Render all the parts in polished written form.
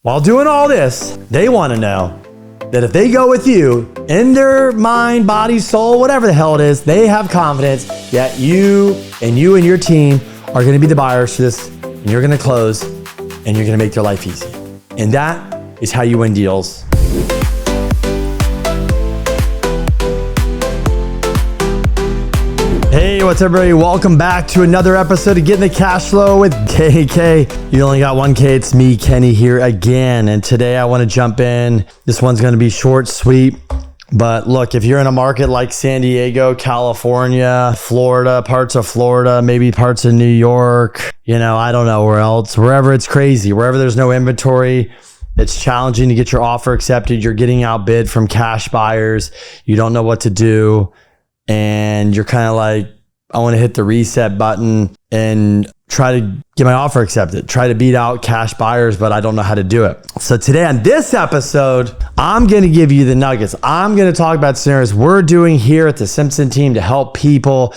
While doing all this, they want to know that if they go with you in their mind, body, soul, whatever the hell it is, they have confidence that you and your team are going to be the buyers for this, and you're going to close, and you're going to make their life easy. And that is how you win deals. Hey, what's up, everybody? Welcome back to another episode of Getting the Cash Flow with KK. You only got 1K. It's me, Kenny, here again. And today I want to jump in. This one's going to be short, sweet. But look, if you're in a market like San Diego, California, Florida, parts of Florida, maybe parts of New York, I don't know where else, wherever it's crazy, wherever there's no inventory, it's challenging to get your offer accepted. You're getting outbid from cash buyers. You don't know what to do. And you're kind of like, I want to hit the reset button and try to get my offer accepted, try to beat out cash buyers, but I don't know how to do it. So today on this episode, I'm going to give you the nuggets. I'm going to talk about scenarios we're doing here at the Simpson team to help people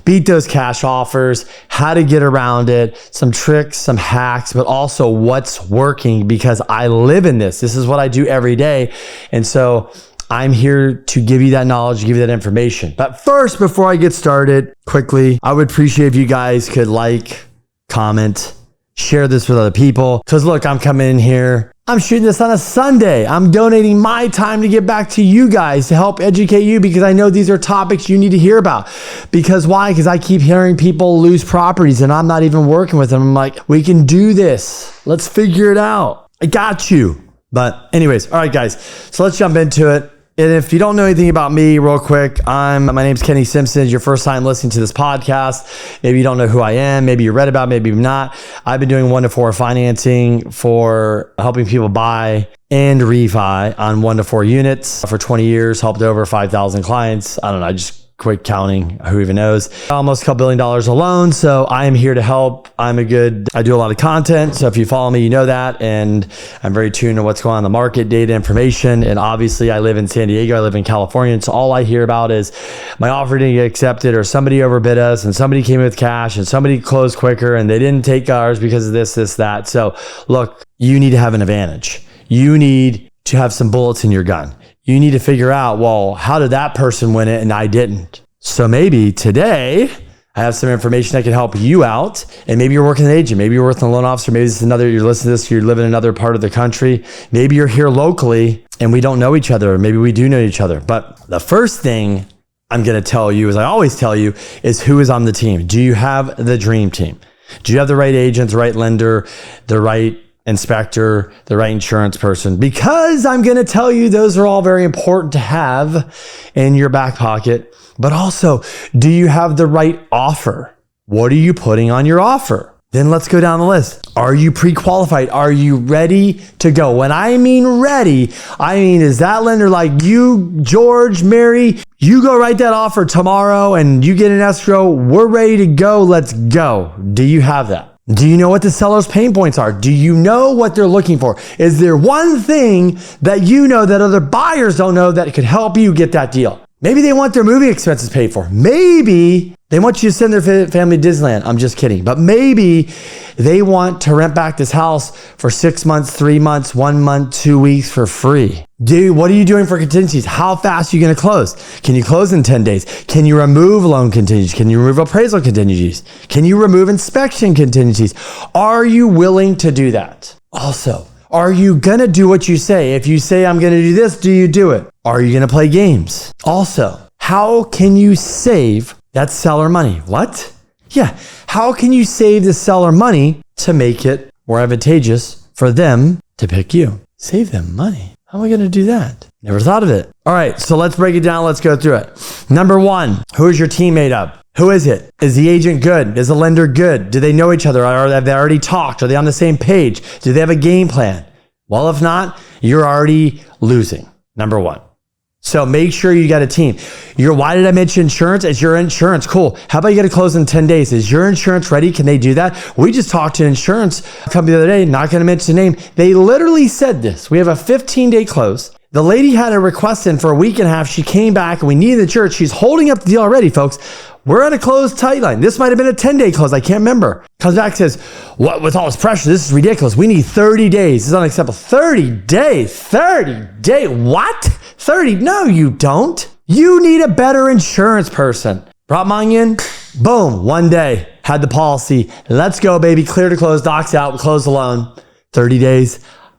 beat those cash offers, how to get around it, some tricks, some hacks, but also what's working, because I live in this. This is what I do every day. And so I'm here to give you that knowledge, give you that information. But first, before I get started, quickly, I would appreciate if you guys could like, comment, share this with other people. Because look, I'm coming in here. I'm shooting this on a Sunday. I'm donating my time to get back to you guys to help educate you, because I know these are topics you need to hear about. Because why? Because I keep hearing people lose properties and I'm not even working with them. I'm like, we can do this. Let's figure it out. I got you. But anyways, all right, guys. So let's jump into it. And if you don't know anything about me, real quick, my name's Kenny Simpson. It's your first time listening to this podcast. Maybe you don't know who I am. Maybe you read about me, maybe not. I've been doing 1-to-4 financing for helping people buy and refi on 1-to-4 units for 20 years, helped over 5,000 clients. I don't know, I just quit counting, who even knows. Almost a couple $1 billion alone. So I am here to help. I do a lot of content. So if you follow me, you know that. And I'm very tuned to what's going on in the market, data, information. And obviously I live in San Diego, I live in California. And so all I hear about is my offer didn't get accepted, or somebody overbid us and somebody came in with cash and somebody closed quicker and they didn't take ours because of this, that. So look, you need to have an advantage. You need to have some bullets in your gun. You need to figure out, well, how did that person win it and I didn't? So maybe today I have some information that can help you out. And maybe you're working an agent. Maybe you're working a loan officer. Maybe you're listening to this, you live in another part of the country. Maybe you're here locally and we don't know each other. Or maybe we do know each other. But the first thing I'm going to tell you, as I always tell you, is who is on the team. Do you have the dream team? Do you have the right agent, the right lender, the right inspector, the right insurance person? Because I'm going to tell you those are all very important to have in your back pocket. But also, do you have the right offer? What are you putting on your offer? Then let's go down the list. Are you pre-qualified? Are you ready to go? When I mean ready, I mean, is that lender like you, George, Mary, you go write that offer tomorrow and you get an escrow, we're ready to go, let's go. Do you have that? Do you know what the seller's pain points are? Do you know what they're looking for? Is there one thing that you know that other buyers don't know that could help you get that deal? Maybe they want their moving expenses paid for. Maybe they want you to send their family to Disneyland. I'm just kidding. But maybe they want to rent back this house for 6 months, 3 months, 1 month, 2 weeks for free. Dude, what are you doing for contingencies? How fast are you going to close? Can you close in 10 days? Can you remove loan contingencies? Can you remove appraisal contingencies? Can you remove inspection contingencies? Are you willing to do that? Also, are you going to do what you say? If you say, I'm going to do this, do you do it? Are you going to play games? Also, how can you save that seller money? What? Yeah. How can you save the seller money to make it more advantageous for them to pick you? Save them money. How am I going to do that? Never thought of it. All right. So let's break it down. Let's go through it. Number one, who is your team made up? Who is it? Is the agent good? Is the lender good? Do they know each other? Have they already talked? Are they on the same page? Do they have a game plan? Well, if not, you're already losing. Number one. So make sure you got a team. Why did I mention insurance? It's your insurance. Cool. How about you get to close in 10 days? Is your insurance ready? Can they do that? We just talked to an insurance company the other day, not going to mention the name. They literally said this. We have a 15-day close. The lady had a request in for a week and a half. She came back and we needed the church. She's holding up the deal already, folks. We're at a closed tight line. This might have been a 10-day close. I can't remember. Comes back and says, what with all this pressure? This is ridiculous. We need 30 days. This is unacceptable. 30 days. 30 days. What? 30? No, you don't. You need a better insurance person. Brought mine in. Boom. 1 day. Had the policy. Let's go, baby. Clear to close. Docs out. Close the loan. 30 days.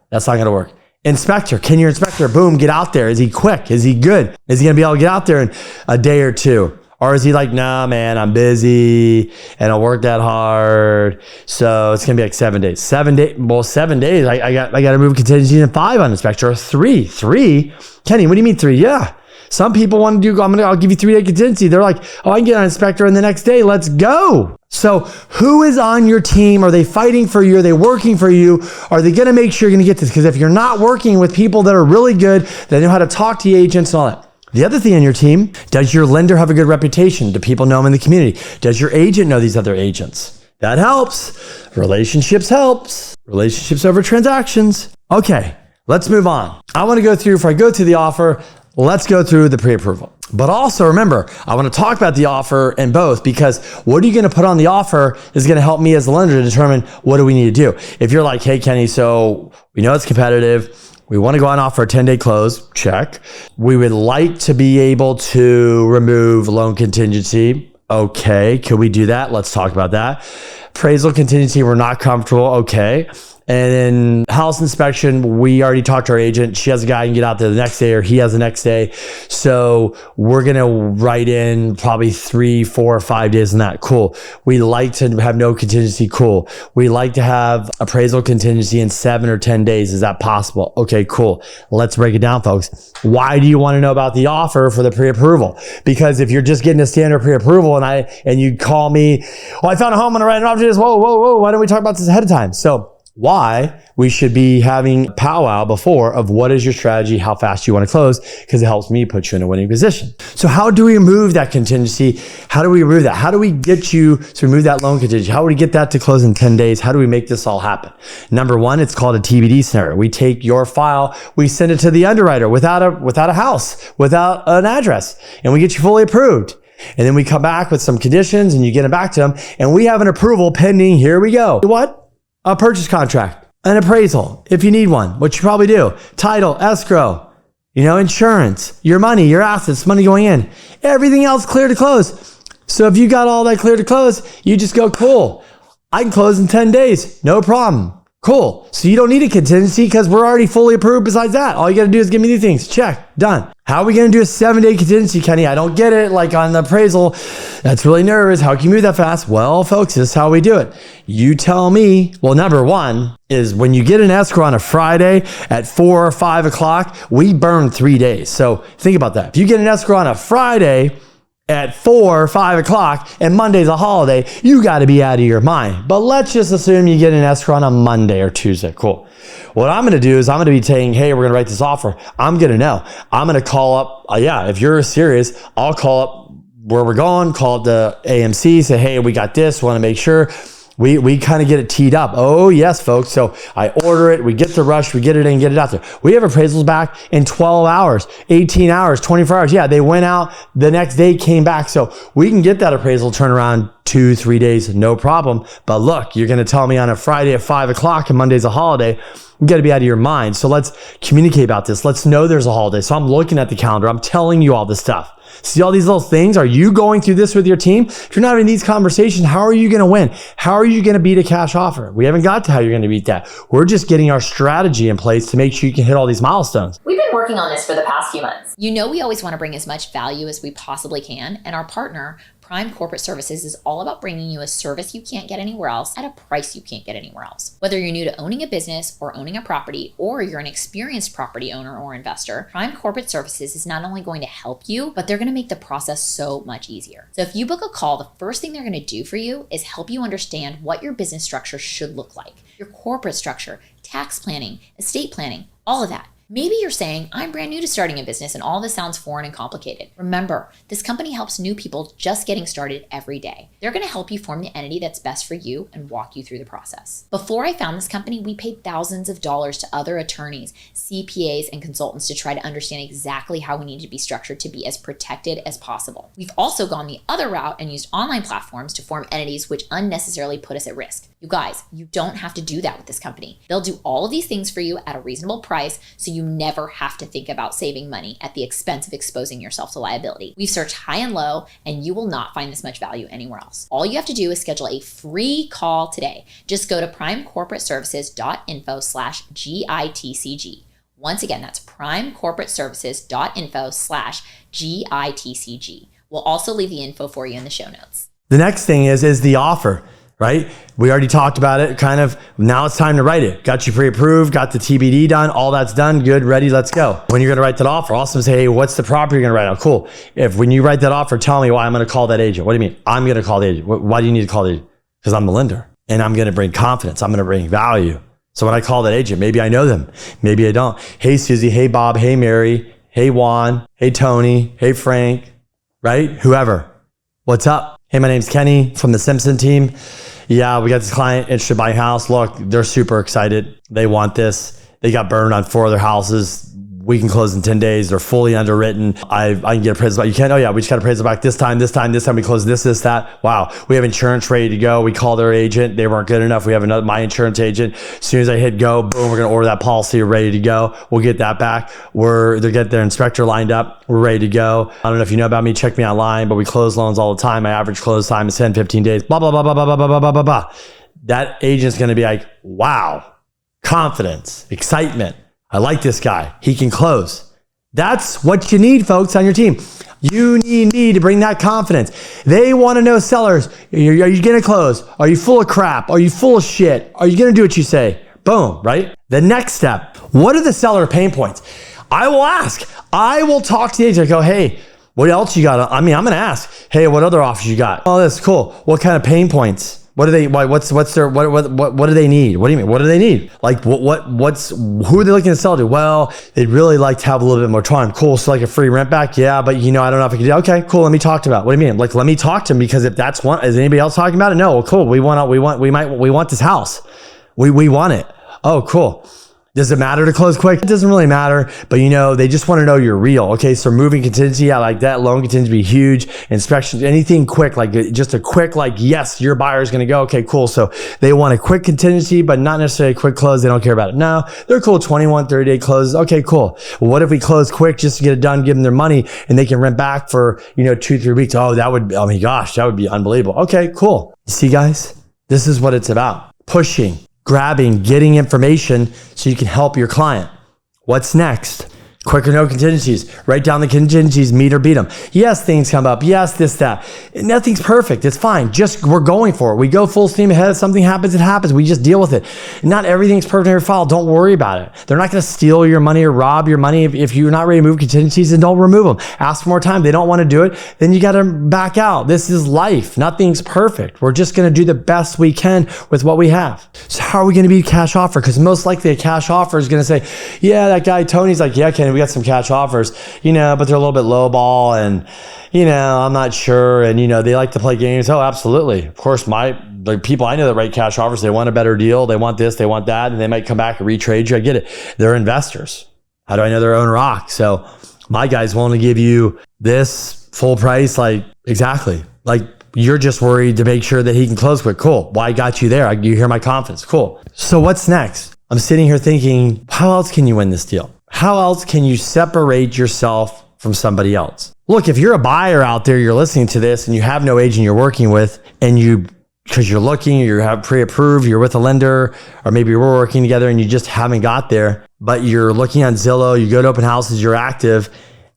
That's not going to work. Inspector, can your inspector, boom, get out there? Is he quick? Is he good? Is he going to be able to get out there in a day or two? Or is he like, nah, man, I'm busy and I work that hard. So it's going to be like 7 days. 7 days. Well, 7 days. I got to move contingency in 5 on inspector. Or 3. Kenny, what do you mean 3? Yeah. Some people want to do, I'll give you 3-day contingency. They're like, oh, I can get an inspector in the next day. Let's go. So who is on your team? Are they fighting for you? Are they working for you? Are they going to make sure you're going to get this? Because if you're not working with people that are really good, that know how to talk to the agents and all that. The other thing on your team, does your lender have a good reputation? Do people know him in the community? Does your agent know these other agents? That helps. Relationships helps. Relationships over transactions. Okay, let's move on. I want to go through, before I go through the offer, let's go through the pre-approval. But also remember, I want to talk about the offer in both, because what are you going to put on the offer is going to help me as a lender to determine what do we need to do. If you're like, hey, Kenny, so we know it's competitive. We want to go on offer a 10-day close. Check. We would like to be able to remove loan contingency. Okay. Could we do that? Let's talk about that. Appraisal contingency, we're not comfortable. Okay. And then house inspection, we already talked to our agent. She has a guy who can get out there the next day, or he has the next day. So we're going to write in probably 3, 4, or 5 days on that. Cool. We like to have no contingency. Cool. We like to have appraisal contingency in 7 or 10 days. Is that possible? Okay, cool. Let's break it down, folks. Why do you want to know about the offer for the pre-approval? Because if you're just getting a standard pre-approval and you call me, oh, I found a home and I write an offer. Whoa. Why don't we talk about this ahead of time? So why we should be having powwow before of what is your strategy, how fast you want to close, because it helps me put you in a winning position. So how do we remove that contingency? How do we remove that? How do we get you to remove that loan contingency? How do we get that to close in 10 days? How do we make this all happen? Number one, it's called a TBD scenario. We take your file, we send it to the underwriter without a house, without an address, and we get you fully approved. And then we come back with some conditions and you get it back to them, and we have an approval pending. Here we go. What? A purchase contract, an appraisal, if you need one, which you probably do, title, escrow, insurance, your money, your assets, money going in, everything else clear to close. So if you got all that clear to close, you just go, cool. I can close in 10 days. No problem. Cool. So you don't need a contingency because we're already fully approved. Besides that, all you got to do is give me these things. Check. Done. How are we going to do a 7-day contingency, Kenny? I don't get it. Like on the appraisal, that's really nervous. How can you move that fast? Well, folks, this is how we do it. You tell me. Well, number one is when you get an escrow on a Friday at 4 or 5 o'clock, we burn 3 days. So think about that. If you get an escrow on a Friday at 4 or 5 o'clock and Monday's a holiday, you got to be out of your mind. But let's just assume you get an escrow on a Monday or Tuesday. Cool. What I'm going to do is I'm going to be saying, hey, we're going to write this offer. I'm going to know. I'm going to call up. If you're serious, I'll call up where we're going, call the AMC, say, hey, we got this. Want to make sure. We kind of get it teed up. Oh, yes, folks. So I order it. We get the rush. We get it in, get it out there. We have appraisals back in 12 hours, 18 hours, 24 hours. Yeah, they went out the next day, came back. So we can get that appraisal turnaround 2-3 days, no problem. But look, you're going to tell me on a Friday at 5 o'clock and Monday's a holiday. You got to be out of your mind. So let's communicate about this. Let's know there's a holiday. So I'm looking at the calendar. I'm telling you all this stuff. See all these little things? Are you going through this with your team? If you're not having these conversations, how are you going to win? How are you going to beat a cash offer? We haven't got to how you're going to beat that. We're just getting our strategy in place to make sure you can hit all these milestones. We've been working on this for the past few months. We always want to bring as much value as we possibly can, and our partner, Prime Corporate Services, is all about bringing you a service you can't get anywhere else at a price you can't get anywhere else. Whether you're new to owning a business or owning a property, or you're an experienced property owner or investor, Prime Corporate Services is not only going to help you, but they're going to make the process so much easier. So if you book a call, the first thing they're going to do for you is help you understand what your business structure should look like, your corporate structure, tax planning, estate planning, all of that. Maybe you're saying, I'm brand new to starting a business and all this sounds foreign and complicated. Remember, this company helps new people just getting started every day. They're going to help you form the entity that's best for you and walk you through the process. Before I found this company, we paid thousands of dollars to other attorneys, CPAs, and consultants to try to understand exactly how we need to be structured to be as protected as possible. We've also gone the other route and used online platforms to form entities which unnecessarily put us at risk. You guys, you don't have to do that with this company. They'll do all of these things for you at a reasonable price, so you never have to think about saving money at the expense of exposing yourself to liability. We've searched high and low, and you will not find this much value anywhere else. All you have to do is schedule a free call today. Just go to primecorporateservices.info/GITCG. Once again, that's primecorporateservices.info/GITCG. We'll also leave the info for you in the show notes. The next thing is the offer, right? We already talked about it. Kind of now it's time to write it. Got you pre-approved, got the TBD done. All that's done. Good, ready, let's go. When you're going to write that offer, also say, hey, what's the property you're going to write out? Cool. When you write that offer, tell me why I'm going to call that agent. What do you mean? I'm going to call the agent. Why do you need to call the agent? Because I'm the lender and I'm going to bring confidence. I'm going to bring value. So when I call that agent, maybe I know them. Maybe I don't. Hey, Susie. Hey, Bob. Hey, Mary. Hey, Juan. Hey, Tony. Hey, Frank. Right? Whoever. What's up? Hey, my name's Kenny from the Simpson team. Yeah, we got this client interested in buying a house. Look, they're super excited. They want this. They got burned on 4 other houses. We can close in 10 days. They're fully underwritten. I can get appraisal back. You can't. Oh yeah, we just got appraisal back this time. We close this, that. Wow. We have insurance ready to go. We called their agent. They weren't good enough. We have my insurance agent. As soon as I hit go, boom, we're going to order that policy. We're ready to go. We'll get that back. They get their inspector lined up. We're ready to go. I don't know if you know about me. Check me online, but we close loans all the time. My average close time is 10, 15 days. Blah, blah, blah, blah, blah, blah, blah, blah, blah, blah. That agent's going to be like, wow, confidence, excitement. I like this guy. He can close. That's what you need, folks, on your team. You need me to bring that confidence. They want to know, sellers, are you going to close? Are you full of crap? Are you full of shit? Are you going to do what you say? Boom, right? The next step, what are the seller pain points? I will ask. I will talk to the agent. I go, hey, what else you got? I'm going to ask, hey, what other offers you got? Oh, that's cool. What kind of pain points? What do they? What do they need? What do you mean? What do they need? Like who are they looking to sell to? Well, they'd really like to have a little bit more time. Cool. So like a free rent back. Yeah, but I don't know if I can do. Okay, cool. Let me talk to about. What do you mean? Like let me talk to them, because if that's one, is anybody else talking about it? No. Well, cool. We want this house. We want it. Oh, cool. Does it matter to close quick? It doesn't really matter, but they just want to know you're real. Okay, so moving contingency, I like that. Loan contingency be huge. Inspections, anything quick, like just a quick, like, yes, your buyer is going to go. Okay, cool. So they want a quick contingency, but not necessarily a quick close. They don't care about it. No, they're cool. 21, 30-day closes. Okay, cool. Well, what if we close quick just to get it done, give them their money, and they can rent back for, 2-3 weeks? Oh, that would be unbelievable. Okay, cool. You see, guys, this is what it's about. Pushing, grabbing, getting information so you can help your client. What's next? Quick or no contingencies. Write down the contingencies, meet or beat them. Yes, things come up. Yes, this, that. Nothing's perfect. It's fine. We're going for it. We go full steam ahead. If something happens, it happens. We just deal with it. Not everything's perfect in your file. Don't worry about it. They're not going to steal your money or rob your money. If you're not ready to move contingencies, then don't remove them. Ask for more time. They don't want to do it, then you got to back out. This is life. Nothing's perfect. We're just going to do the best we can with what we have. So how are we going to beat a cash offer? Because most likely a cash offer is going to say, yeah, that guy Tony's like, yeah, Kenny, we got some cash offers, but they're a little bit low ball and, I'm not sure. And, they like to play games. Oh, absolutely. Of course, the people I know that write cash offers, they want a better deal. They want this, they want that, and they might come back and retrade you. I get it. They're investors. How do I know their own rock? So my guys want to give you this full price, like exactly. Like you're just worried to make sure that he can close quick. Cool. Well, I got you there. You hear my confidence. Cool. So what's next? I'm sitting here thinking, how else can you win this deal? How else can you separate yourself from somebody else? Look, if you're a buyer out there, you're listening to this and you have no agent you're working with, and because you're looking, you have pre-approved, you're with a lender, or maybe we're working together and you just haven't got there, but you're looking on Zillow, you go to open houses, you're active,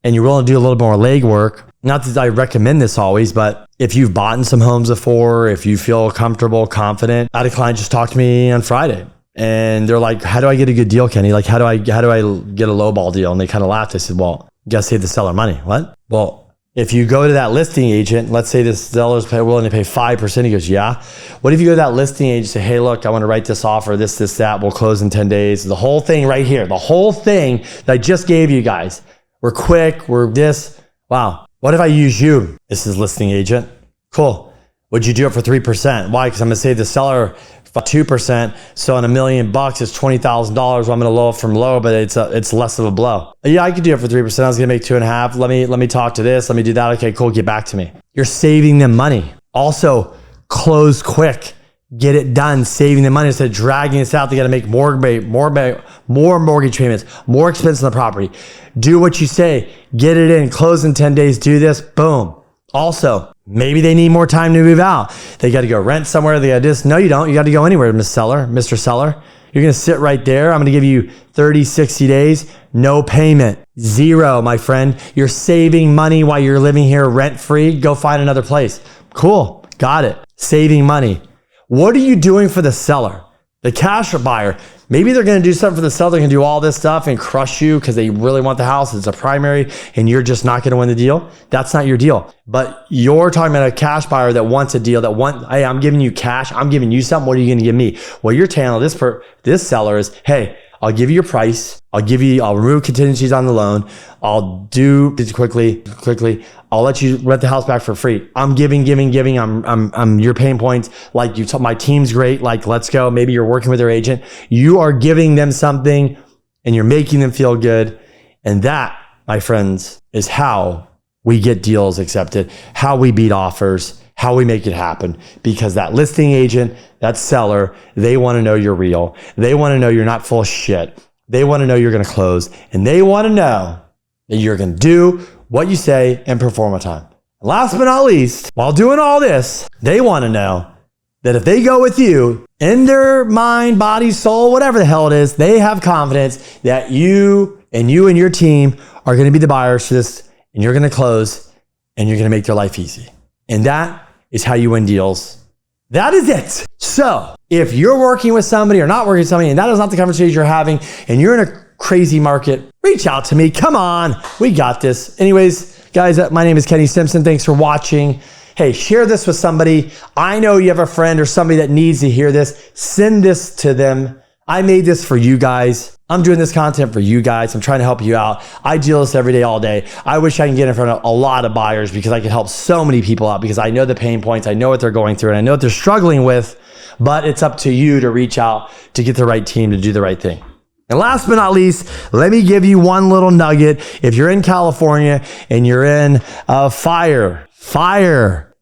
and you're willing to do a little bit more legwork. Not that I recommend this always, but if you've bought in some homes before, if you feel comfortable, confident, I had a client just talk to me on Friday. And they're like, how do I get a good deal, Kenny? Like, how do I get a low ball deal? And they kind of laughed. I said, well, you got to save the seller money. What? Well, If you go to that listing agent, let's say this seller's willing to pay 5%. He goes, yeah. What if you go to that listing agent and say, hey, look, I want to write this offer, this, that. We'll close in 10 days. The whole thing right here, the whole thing that I just gave you guys. We're quick. We're this. Wow. What if I use you? This is listing agent. Cool. Would you do it for 3%? Why? Because I'm going to save the seller 2%. So on $1 million, it's $20,000. I'm going to lower it from low, but it's less of a blow. Yeah, I could do it for 3%. I was going to make 2.5. Let me talk to this. Let me do that. Okay, cool. Get back to me. You're saving them money. Also, close quick. Get it done. Saving them money instead of dragging this out. They got to make more mortgage payments, more expense on the property. Do what you say. Get it in. Close in 10 days. Do this. Boom. Also, maybe they need more time to move out. They got to go rent somewhere. They got to this. No, you don't. You got to go anywhere, Mr. Seller. You're going to sit right there. I'm going to give you 30, 60 days. No payment. Zero, my friend. You're saving money while you're living here rent free. Go find another place. Cool. Got it. Saving money. What are you doing for the seller? The cash buyer. Maybe they're going to do something for the seller. They're going to do all this stuff and crush you because they really want the house. It's a primary and you're just not going to win the deal. That's not your deal. But you're talking about a cash buyer that wants a deal, hey, I'm giving you cash. I'm giving you something. What are you going to give me? Well, you're telling this seller is, hey, I'll give you your price. I'll remove contingencies on the loan. I'll do this quickly. I'll let you rent the house back for free. I'm giving. I'm your pain points. Like my team's great. Like, let's go. Maybe you're working with their agent. You are giving them something and you're making them feel good. And that, my friends, is how we get deals accepted, how we beat offers, how we make it happen. Because that listing agent, that seller, they want to know you're real. They want to know you're not full of shit. They want to know you're going to close. And they want to know that you're going to do what you say and perform on time. Last but not least, while doing all this, they want to know that if they go with you in their mind, body, soul, whatever the hell it is, they have confidence that you and your team are going to be the buyers for this and you're going to close and you're going to make their life easy. And that is how you win deals. That is it. So if you're working with somebody or not working with somebody and that is not the conversation you're having and you're in a crazy market, reach out to me. Come on. We got this. Anyways, guys, my name is Kenny Simpson. Thanks for watching. Hey, share this with somebody. I know you have a friend or somebody that needs to hear this. Send this to them. I made this for you guys. I'm doing this content for you guys. I'm trying to help you out. I deal with this every day, all day. I wish I can get in front of a lot of buyers because I can help so many people out because I know the pain points. I know what they're going through and I know what they're struggling with, but it's up to you to reach out to get the right team to do the right thing. And last but not least, let me give you one little nugget. If you're in California and you're in fire,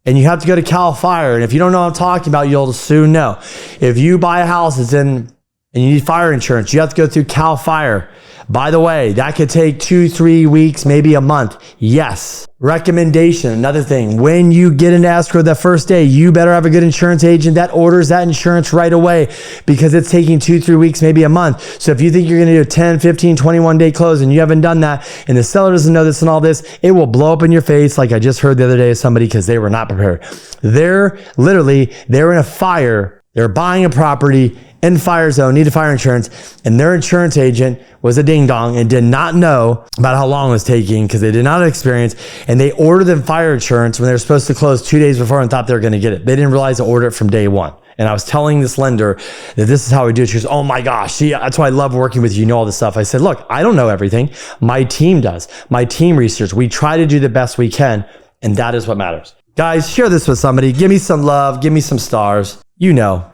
and you have to go to Cal Fire, and if you don't know what I'm talking about, you'll soon know. If you buy a house and you need fire insurance, you have to go through Cal Fire. By the way, that could take 2-3 weeks, maybe a month. Yes. Recommendation, another thing. When you get into escrow the first day, you better have a good insurance agent that orders that insurance right away because it's taking 2-3 weeks, maybe a month. So if you think you're going to do a 10, 15, 21 day close and you haven't done that and the seller doesn't know this and all this, it will blow up in your face like I just heard the other day of somebody because they were not prepared. They're in a fire. They're buying a property in fire zone, need a fire insurance, and their insurance agent was a ding dong and did not know about how long it was taking because they did not have experience, and they ordered them fire insurance when they were supposed to close 2 days before and thought they were going to get it. They didn't realize to order it from day one. And I was telling this lender that this is how we do it. She goes, oh my gosh, see, that's why I love working with you. You know all this stuff. I said, look, I don't know everything. My team does. My team research. We try to do the best we can, and that is what matters. Guys, share this with somebody. Give me some love. Give me some stars. You know.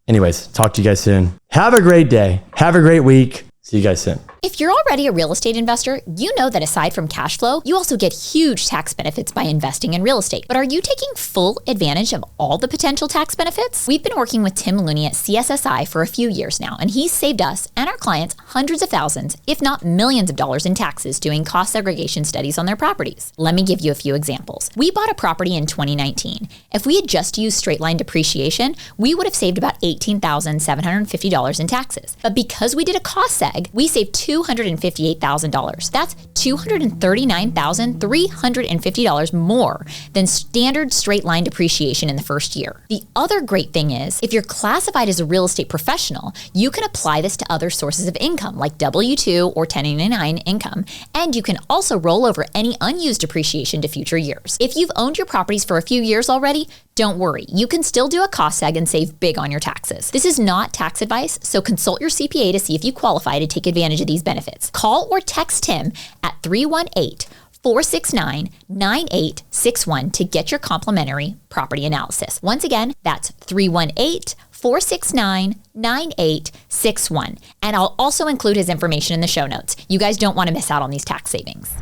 Anyways, talk to you guys soon. Have a great day. Have a great week. See you guys soon. If you're already a real estate investor, you know that aside from cash flow, you also get huge tax benefits by investing in real estate. But are you taking full advantage of all the potential tax benefits? We've been working with Tim Looney at CSSI for a few years now, and he's saved us and our clients hundreds of thousands, if not millions of dollars in taxes doing cost segregation studies on their properties. Let me give you a few examples. We bought a property in 2019. If we had just used straight line depreciation, we would have saved about $18,750 in taxes. But because we did a cost seg, we saved $258,000. That's $239,350 more than standard straight line depreciation in the first year. The other great thing is, if you're classified as a real estate professional, you can apply this to other sources of income like W-2 or 1099 income, and you can also roll over any unused depreciation to future years. If you've owned your properties for a few years already, don't worry, you can still do a cost seg and save big on your taxes. This is not tax advice, so consult your CPA to see if you qualify to take advantage of these benefits. Call or text Tim at 318-469-9861 to get your complimentary property analysis. Once again, that's 318-469-9861. And I'll also include his information in the show notes. You guys don't want to miss out on these tax savings.